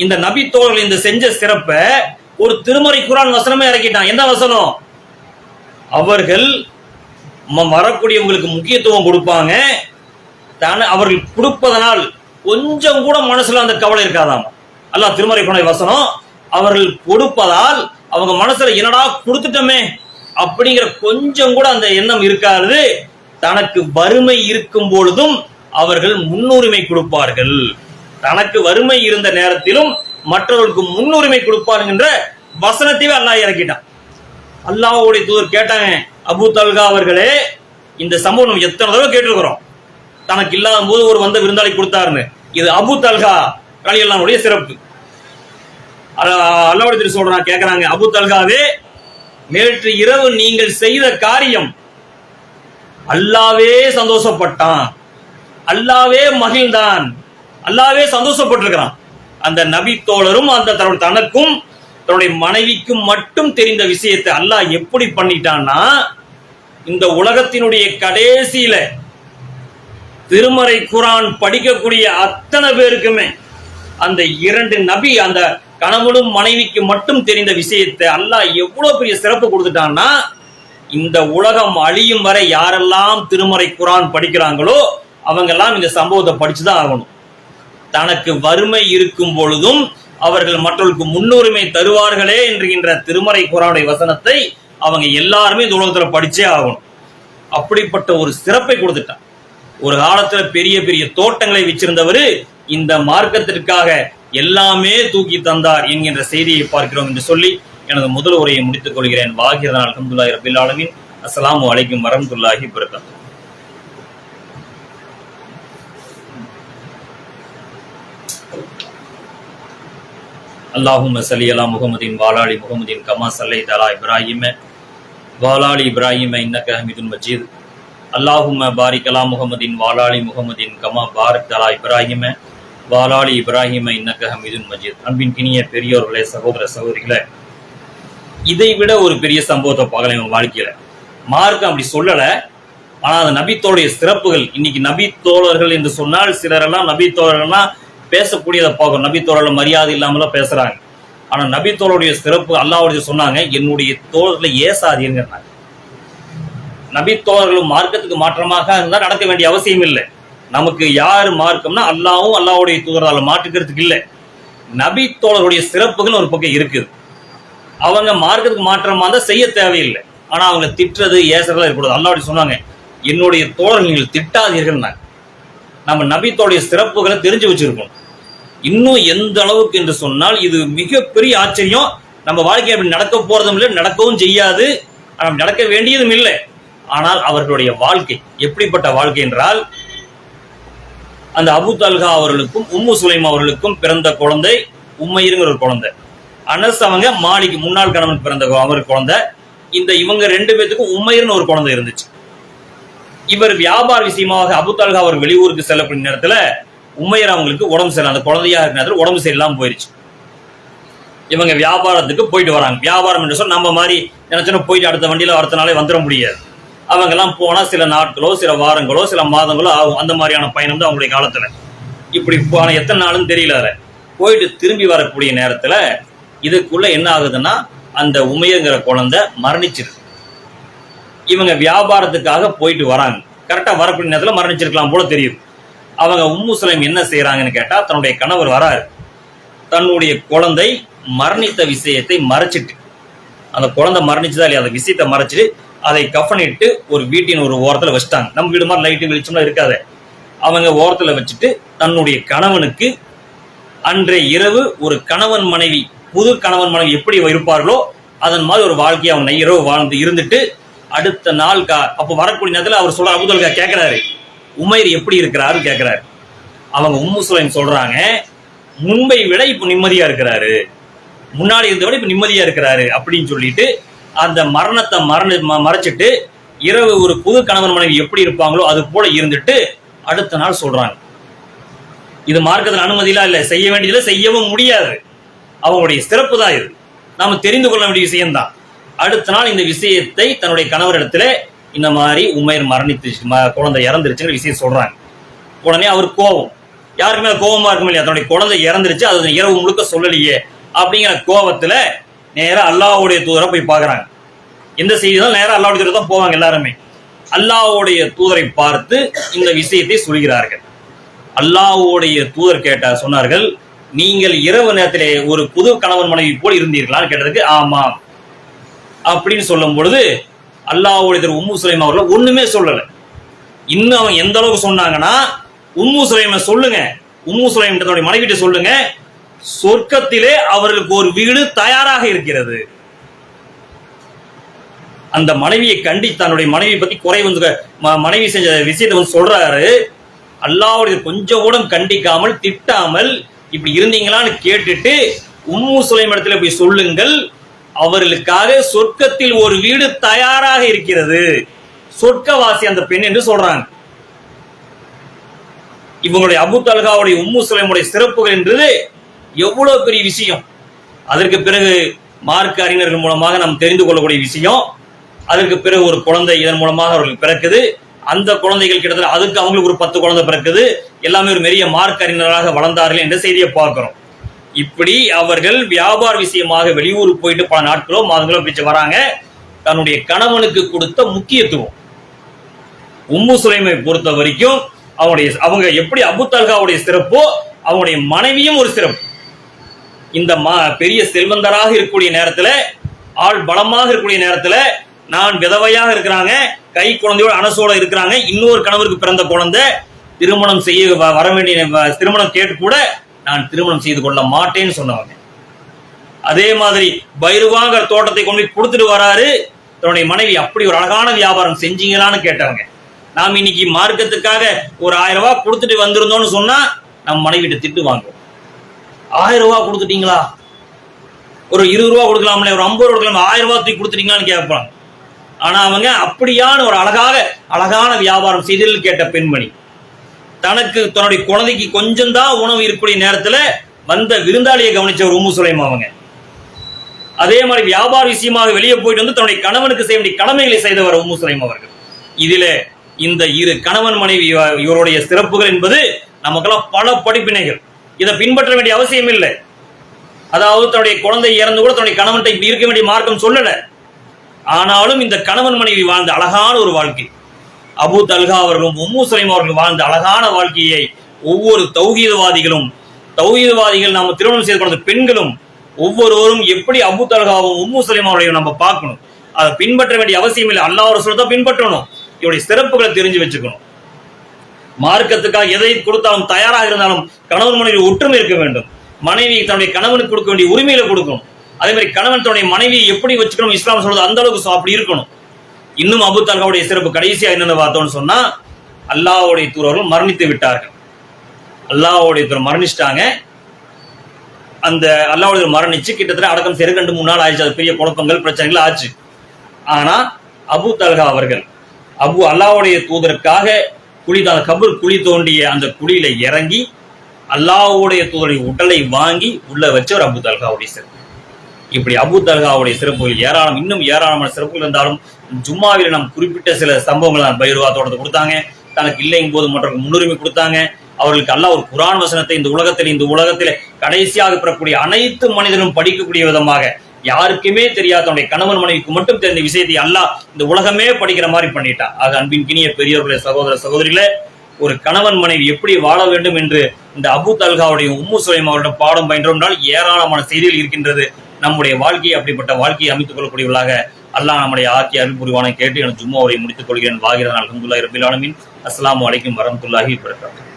இந்த நபி தோழர்கள் இந்த செஞ்ச சிறப்ப ஒரு திருமறை குர்ஆன் வசனமே இறக்கிட்டான். என்ன வசனம்? அவர்கள் வரக்கூடியவங்களுக்கு முக்கியத்துவம் கொடுப்பாங்க, அவர்கள் கொடுப்பதனால் கொஞ்சம் கூட மனசுல அந்த கவலை இருக்காதாம். அல்லாஹ் திருமறை குர்ஆனுடைய வசனம், அவர்கள் கொடுப்பதால் அவங்க மனசுல என்னடா கொடுத்துட்டோமே அப்படிங்கிற கொஞ்சம் கூட அந்த எண்ணம் இருக்காது. தனக்கு வறுமை இருக்கும் பொழுதும் அவர்கள் முன்னுரிமை கொடுப்பார்கள். தனக்கு வறுமை இருந்த நேரத்திலும் மற்றவர்களுக்கு முன்னுரிமை கொடுப்பாருங்கிற வசனத்தையே அல்லாஹ் இறக்கிட்டான். அல்லாஹ்வுடைய தூதர் கேட்டாங்க, அபூ தல்ஹா அவர்களே, இந்த சம்பவம் எத்தனை தடவை கேட்டிருக்கிறோம், தனக்கு இல்லாத போது ஒரு வந்த விருந்தாளி கொடுத்தாருன்னு. இது அபூ தல்ஹா ரலியல்லாஹுடைய சிறப்பு. அல்லாஹ்வுடைய சொல்றாங்க, கேட்கிறாங்க, அபூ தல்ஹாவே, நேற்று இரவு நீங்கள் செய்த காரியம் அல்லாஹ்வே சந்தோஷப்பட்டான், அல்லாஹ்வே மகிழ்ந்தான், அல்லாஹ்வே சந்தோஷப்பட்டிருக்கிறான். அந்த நபி தோழரும் அந்த தனக்கும் தன்னுடைய மனைவிக்கும் மட்டும் தெரிந்த விஷயத்தை அல்லாஹ் எப்படி பண்ணிட்டான்னா, இந்த உலகத்தினுடைய கடைசியில திருமறை குர்ஆன் படிக்கக்கூடிய அத்தனை பேருக்குமே அந்த 2 நபி, அந்த கணவனும் மனைவிக்கு மட்டும் தெரிந்த விஷயத்தை அல்லாஹ் எவ்வளவு பெரிய சிறப்பு கொடுத்துட்டான்னா, இந்த உலகம் அழியும் வரை யாரெல்லாம் திருமறை குர்ஆன் படிக்கிறாங்களோ அவங்க எல்லாம் இந்த சம்பவத்தை படிச்சுதான் ஆகணும். தனக்கு வறுமை இருக்கும் பொழுதும் அவர்கள் மற்றவர்களுக்கு முன்னுரிமை தருவார்களே என்கின்ற திருமறை குர்ஆனுடைய வசனத்தை அவங்க எல்லாருமே இந்த உலகத்துல படிச்சே ஆகணும். அப்படிப்பட்ட ஒரு சிறப்பை கொடுத்துட்டான். ஒரு காலத்துல பெரிய பெரிய தோட்டங்களை வச்சிருந்தவர் இந்த மார்க்கத்திற்காக எல்லாமே தூக்கி தந்தார் என்கின்ற செய்தியை பார்க்கிறோம் என்று சொல்லி எனது முதல் உரையை முடித்துக் கொள்கிறேன். வாகிரதான் அல்ஹம்துலில்லாஹி ரப்பில் ஆலமீன். அஸ்ஸலாமு அலைக்கும் வரஹ்மத்துல்லாஹி வபரகாத்துஹு. அல்லாஹும்ம ஸல்லி அலா முஹம்மதின் வஆலா முஹம்மதின் கமா ஸல்லைத அலா இப்ராஹீம வஆலா இப்ராஹீம இன்னக ஹமீதுன் மஜீத். அல்லாஹும்ம பாரிக் அலா முஹம்மதின் வஆலா முஹம்மதின் கமா பாரக்த அலா இப்ராஹீம வஆலா இப்ராஹீம இன்னக ஹமீதுன் மஜீத். அன்பின் கினிய பெரியோர்களே, சகோதர சகோதரிகளே, இதை விட ஒரு பெரிய சம்பவத்தை பார்க்கலாம் இவங்க வாழ்க்கையில. மார்க்கம் அப்படி சொல்லல, ஆனா அந்த நபித்தோடைய சிறப்புகள். இன்னைக்கு நபி தோழர்கள் என்று சொன்னால் சிலரெல்லாம் நபி தோழர்கள்லாம் பேசக்கூடியதை பார்க்கணும். நபி தோழர்கள் மரியாதை இல்லாமலாம் பேசுறாங்க. ஆனா நபி தோழருடைய சிறப்பு அல்லாஹ்வுடைய சொன்னாங்க, என்னுடைய தோழர்களை ஏசாதீர்கள். நபி தோழர்களும் மார்க்கத்துக்கு மாற்றமாக இருந்தால் நடக்க வேண்டிய அவசியம் இல்லை. நமக்கு யாரு மார்க்கம்னா அல்லாஹ்வும் அல்லாஹ்வுடைய தூதரால மாற்றுக்கிறதுக்கு இல்லை. நபி தோழருடைய சிறப்புகள் ஒரு பக்கம் இருக்குது. அவங்க மார்க்கத்துக்கு மாற்றமா இருந்தால் செய்ய தேவையில்லை. ஆனா அவங்க திட்டுறது ஏசுறதா இருக்கக்கூடாது. அல்லாஹ்வுடைய சொன்னாங்க, என்னுடைய தோழர்கள் நீங்கள் திட்டாதீர்கள். நம்ம நபித்தோடைய சிறப்புகளை தெரிஞ்சு வச்சிருக்கோம். இன்னும் எந்த அளவுக்கு என்று சொன்னால் இது மிகப்பெரிய ஆச்சரியம். நம்ம வாழ்க்கை அப்படி நடக்க போறதும் இல்லை, நடக்கவும் செய்யாது, நடக்க வேண்டியதும் இல்லை. ஆனால் அவர்களுடைய வாழ்க்கை எப்படிப்பட்ட வாழ்க்கை என்றால், அந்த அபூ தல்ஹா அவர்களுக்கும் உம்மு சுலைம் அவர்களுக்கும் பிறந்த குழந்தை உம்மையருங்கிற ஒரு குழந்தை. அனஸ் அவங்க மாலிக் முன்னாள் கணவன் பிறந்த அவருக்கு குழந்தை. இந்த இவங்க 2 பேத்துக்கும் உம்மையர்னு ஒரு குழந்தை இருந்துச்சு. இவர் வியாபார விஷயமாக அபூ தல்ஹா அவர் வெளியூருக்கு செல்லக்கூடிய நேரத்துல உம்மையர் அவங்களுக்கு உடம்பு சரியில்லை, அந்த குழந்தையா இருக்கிற நேரத்தில் உடம்பு சரியில்லாம போயிருச்சு. இவங்க வியாபாரத்துக்கு போயிட்டு வராங்க. வியாபாரம் என்று சொல் நம்ம மாதிரி நினைச்சோன்னா போயிட்டு அடுத்த வண்டியில வரத்தனாலே வந்துட முடியாது. அவங்கெல்லாம் போனால் சில நாட்களோ சில வாரங்களோ சில மாதங்களோ ஆகும். அந்த மாதிரியான பயணம் தான் அவங்களுடைய காலத்தில். இப்படி போன எத்தனை நாளும் தெரியல. அதில் போயிட்டு திரும்பி வரக்கூடிய நேரத்தில் இதுக்குள்ள என்ன ஆகுதுன்னா அந்த உமையங்கிற குழந்தை மரணிச்சிருக்கு. இவங்க வியாபாரத்துக்காக போயிட்டு வராங்க. கரெக்டாக வரக்கூடிய நேரத்தில் மரணிச்சிருக்கலாம் போல தெரியுது. அவங்க உம்மு சுலைம் என்ன செய்யறாங்கன்னு கேட்டா, தன்னுடைய கணவர் வராரு, தன்னுடைய குழந்தை மரணித்த விஷயத்தை மறைச்சிட்டு, அந்த குழந்தை மரணிச்சுதா இல்லையா அந்த விஷயத்தை மறைச்சிட்டு அதை கஃனிட்டு ஒரு வீட்டின் ஒரு ஓரத்தில் வச்சுட்டாங்க. நம்ம வீடு மாதிரி லைட்டு வெளிச்சம்லாம் இருக்காது. அவங்க ஓரத்தில் வச்சுட்டு தன்னுடைய கணவனுக்கு அன்றைய இரவு ஒரு கணவன் மனைவி, புது கணவன் மனைவி எப்படி இருப்பார்களோ அதன் மாதிரி ஒரு வாழ்க்கையை அவங்க இரவு வாழ்ந்து இருந்துட்டு அடுத்த நாள் அப்போ வரக்கூடிய நேரத்தில் அவர் சொல்ற அபூதல்கா கேட்கிறாரு, உமைர் எப்படி இருக்கிறாரு கேட்கிறாரு. அவங்க உம்மு சுலைம் சொல்றாங்க, முன்பை விட இப்ப நிம்மதியா இருக்கிறாரு, முன்னாடி இருந்த விட இப்ப நிம்மதியா இருக்கிறாரு அப்படின்னு சொல்லிட்டு அந்த மரணத்தை மறைச்சிட்டு இரவு ஒரு புது கணவன் மனைவி எப்படி இருப்பாங்களோ அது போல இருந்துட்டு அடுத்த நாள் சொல்றாங்க. இது மார்க்கத்தில் அனுமதியெல்லாம் இல்லை, செய்ய வேண்டியதில்லை, செய்யவும் முடியாது. அவங்களுடைய சிறப்பு தான் இது, நாம தெரிந்து கொள்ள வேண்டிய விஷயம்தான். அடுத்த நாள் இந்த விஷயத்தை தன்னுடைய கணவரிடத்துல இந்த மாதிரி உமைர் மரணித்து குழந்தை இறந்துருச்சுங்கிற விஷயம் சொல்றாங்க. உடனே அவர் கோபம், யாருக்குமே கோபமா இருக்கும் இல்லையா, தன்னுடைய குழந்தை இறந்துருச்சு அது இரவு முழுக்க சொல்லலையே அப்படிங்கிற கோபத்துல நேரா அல்லாஹ்வுடைய தூதரை போய் பார்க்கறாங்க. எந்த செய்தி தான் நேரா அல்லாஹ்வுடைய தூதரை தான் போவாங்க எல்லாருமே. அல்லாஹ்வுடைய தூதரை பார்த்து இந்த விஷயத்தை சொல்கிறார்கள். அல்லாஹ்வுடைய தூதர் சொன்னார்கள், நீங்கள் இரவு நேரத்திலே ஒரு புது கணவன் மனைவி போல் இருந்தீர்களான்னு கேட்டதுக்கு ஆமாம் அப்படின்னு சொல்லும் பொழுது அல்லாஹ்வுடைய உம்மு சுலைம் அவர்கள் ஒண்ணுமே சொல்லல. இன்னும் அவங்க எந்த அளவுக்கு சொன்னாங்கன்னா, உம்மு சுலைமை சொல்லுங்க, உம்மு சுலைம் தன்னுடைய மனைவிட்ட சொல்லுங்க, சொர்க்கத்திலே அவர்களுக்கு ஒரு வீடு தயாராக இருக்கிறது. அந்த மனைவியை கண்டி தன்னுடைய மனைவி பத்தி குறை வந்து மனைவி செஞ்ச விஷயத்தை வந்து சொல்றாரு. அல்லாஹ்வுடைய கொஞ்சம் கூட கண்டிக்காமல் திட்டாமல் இப்படி இருந்தீங்களான்னு கேட்டுட்டு உம்மு சுலைம் இடத்துல போய் சொல்லுங்கள், அவர்களுக்காக சொர்க்கத்தில் ஒரு வீடு தயாராக இருக்கிறது, சொர்க்கவாசி அந்த பெண் என்று சொல்றாங்க. இவங்களுடைய அபூ தல்ஹாவுடைய உம்மு சுலைமுடைய சிறப்புகள் என்றது எவ்வளவு பெரிய விஷயம். அதற்கு பிறகு மார்க்க அறிஞர்கள் மூலமாக நாம் தெரிந்து கொள்ளக்கூடிய விஷயம். அதற்கு பிறகு ஒரு குழந்தை இதன் மூலமாக அவர்களுக்கு பிறக்குது. அந்த குழந்தைகள் கிட்டத்தட்ட அதுக்கு அவங்களுக்கு ஒரு 10 குழந்தை பிறக்குது. எல்லாமே ஒரு பெரிய மார்க்க அறிஞர்களாக வளர்ந்தார்கள் என்ற செய்தியை பார்க்கிறோம். இப்படி அவர்கள் வியாபார விஷயமாக வெளியூர் போயிட்டு பல நாட்களோ மாதங்களோ பிடிச்சு வராங்க. தன்னுடைய கணவனுக்கு கொடுத்த முக்கியத்துவம் உம்மு சுலைமை பொறுத்த வரைக்கும் அவங்க எப்படி அபூ தல்ஹாவுடைய சிறப்போ அவங்களுடைய மனைவியும் ஒரு சிறப்பு. இந்த பெரிய செல்வந்தராக இருக்கக்கூடிய நேரத்துல, ஆள் பலமாக இருக்கக்கூடிய நேரத்துல, நான் விதவையாக இருக்கிறாங்க, கை குழந்தையோட அனசோட இருக்கிறாங்க, இன்னொரு கணவருக்கு பிறந்த குழந்தை, திருமணம் செய்ய வர வேண்டிய திருமணம் கேட்டு கூட நான் திருமணம் செய்து கொள்ள மாட்டேன்னு சொன்னவங்க. அதே மாதிரி பைருவாங்கிற தோட்டத்தை கொண்டு போய் கொடுத்துட்டு வராரு. தன்னுடைய மனைவி அப்படி ஒரு அழகான வியாபாரம் செஞ்சீங்களான்னு கேட்டாங்க. நாம் இன்னைக்கு மார்க்கத்துக்காக ஒரு 1000 ரூபாய் கொடுத்துட்டு வந்திருந்தோம்னு சொன்னா நம்ம மனைவிட்ட திட்டு வாங்குவோம். 1000 ரூபாய் கொடுத்துட்டீங்களா, ஒரு 20 ரூபா கொடுக்கலாம்ல, ஒரு 50 ரூபா கொடுக்கலாம், 1000 ரூபாய் தூக்கி கொடுத்துட்டீங்களான்னு கேட்பாங்க. ஆனா அவங்க அப்படியான ஒரு அழகான வியாபாரம் செய்தல் கேட்ட பெண்மணி, தனக்கு தன்னுடைய குழந்தைக்கு கொஞ்சம் தான் உணவு இருக்கக்கூடிய நேரத்துல வந்த விருந்தாளியை கவனிச்ச ஒரு உம்மு சுலைம் அவங்க. அதே மாதிரி வியாபார விஷயமாக வெளியே போயிட்டு வந்து தன்னுடைய கணவனுக்கு செய்ய வேண்டிய கடமைகளை செய்தவர் உம்மு சுலைம் அவர்கள். இதுல இந்த இரு கணவன் மனைவி இவருடைய சிறப்புகள் என்பது நமக்கெல்லாம் பல படிப்பினைகள். இதை பின்பற்ற வேண்டிய அவசியம் இல்லை. அதாவது தன்னுடைய குழந்தை இறந்து கூட தன்னுடைய கணவன்கிட்ட இப்படி இருக்க வேண்டிய மார்க்கம் சொல்லல. ஆனாலும் இந்த கணவன் மனைவி வாழ்ந்த அழகான ஒரு வாழ்க்கை, அபூ தல்ஹா அவர்களும் உம்மு சுலைம் அவர்கள் வாழ்ந்த அழகான வாழ்க்கையை ஒவ்வொரு தௌஹீத்வாதிகள் நாம திருமணம் செய்து கொண்ட பெண்களும் ஒவ்வொருவரும் எப்படி அபூ தல்ஹாவும் உம்மு சுலைம் அவர்களையும் நம்ம பார்க்கணும். அதை பின்பற்ற வேண்டிய அவசியம் இல்லை. அல்லாஹ் ரசூல் தான் பின்பற்றணும். இவருடைய சிறப்புகளை தெரிஞ்சு வச்சுக்கணும். மார்க்கத்துக்காக எதை கொடுத்தாலும் தயாராக இருந்தாலும் கணவன் மனைவி ஒற்றுமை இருக்க வேண்டும். மனைவி தன்னுடைய கணவனுக்கு கொடுக்க வேண்டிய உரிமையில கொடுக்கணும். அதே மாதிரி கணவன் தன்னுடைய மனைவியை எப்படி வச்சுக்கணும் இஸ்லாம் சொல்றது அந்த அளவுக்கு அப்படி இருக்கணும். இன்னும் அபூ தல்ஹாவுடைய சிறப்பு கடைசியா என்னென்ன பார்த்தோம்னு சொன்னா, அல்லாஹ்வுடைய தூதர்கள் மரணித்து விட்டார்கள். அல்லாஹ்வுடைய தூதர் மரணிச்சிட்டாங்க. அந்த அல்லாஹ்வுடைய மரணிச்சு கிட்டத்தட்ட அடக்கம் செய்ய 2-3 நாள் ஆயிடுச்சு. அது பெரிய குழப்பங்கள் பிரச்சனைகள் ஆச்சு. ஆனா அபூ தல்ஹா அவர்கள் அல்லாஹ்வுடைய தூதருக்காக கபர் குழி தோண்டிய அந்த குழியில இறங்கி அல்லாஹ்வுடைய தூதருடைய உடலை வாங்கி உள்ள வச்சவர் அபூ தல்ஹாவுடைய சிறப்பு. இப்படி அபூ தல்ஹாவுடைய சிறப்புகள் ஏராளம், இன்னும் ஏராளமான சிறப்புகள் இருந்தாலும் ஜும்மாவில் நாம் குறிப்பிட்ட சில சம்பவங்கள் தான். பைருவா தோட்டத்தை கொடுத்தாங்க, தனக்கு இல்லைங்கும் போது மற்றவர்கள் முன்னுரிமை கொடுத்தாங்க. அவர்களுக்கு அல்லாஹ் ஒரு குர்ஆன் வசனத்தை இந்த உலகத்திலே கடைசியாக பெறக்கூடிய அனைத்து மனிதரும் படிக்கக்கூடிய விதமாக, யாருக்குமே தெரியாத தன்னுடைய கணவன் மனைவிக்கு மட்டும் தெரிந்த விஷயத்தை அல்லாஹ் இந்த உலகமே படிக்கிற மாதிரி பண்ணிட்டான். ஆக அன்பின் கினிய பெரியவர்களே, சகோதர சகோதரிகளே, ஒரு கணவன் மனைவி எப்படி வாழ வேண்டும் என்று இந்த அபூ தல்ஹாவுடைய உம்மு சுலைம் அவர்களிடம் பாடம் பயின்றோம் என்றால் ஏராளமான செய்திகள் இருக்கின்றது. நம்முடைய வாழ்க்கையை அப்படிப்பட்ட வாழ்க்கையை அமைத்துக் கொள்ளக்கூடியவர்களாக அல்லாஹ் நம்முடைய ஆக்கி அருள் புரிவானை கேட்டு எனக்கு ஜும்மா உரை முடித்துக் கொள்கிறேன். வாகிரன் அல்ஹம்துலில்லாஹி ரப்பில் ஆலமீன். அஸ்ஸலாமு அலைக்கும் வரஹ்மத்துல்லாஹி வபரகாத்துஹு.